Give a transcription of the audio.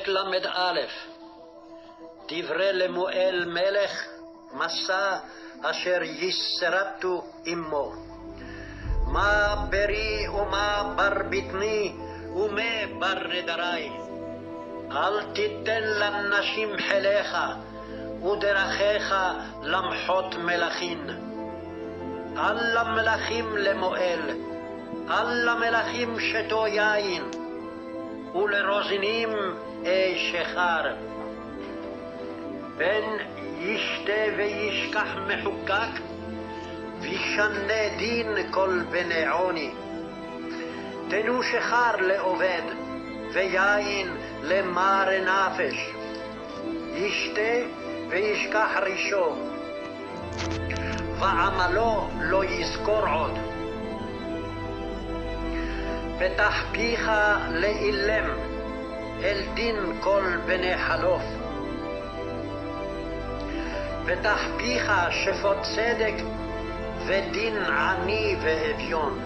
פרק ל"א. דברי למואל מלך, מסע אשר יסרטו עמו. מה פרי ומה בר בטני ומה בר נדרי. אל תיתן לנשים חיליך ודרכיך למחות מלכים. אל למלכים למואל, אל למלכים שתו יין, ולרוזנים שחר. פן ישתה וישכח מחוקק, וישנה דין כל בני עוני. תנו שחר לעובד, ויין למר נפש. ישתה וישכח רישו, ועמלו לא יזכור עוד. פתח פיך לאילם, אל דין כל בני חלוף. פתח פיך שפוט צדק, ודין עני ואביון.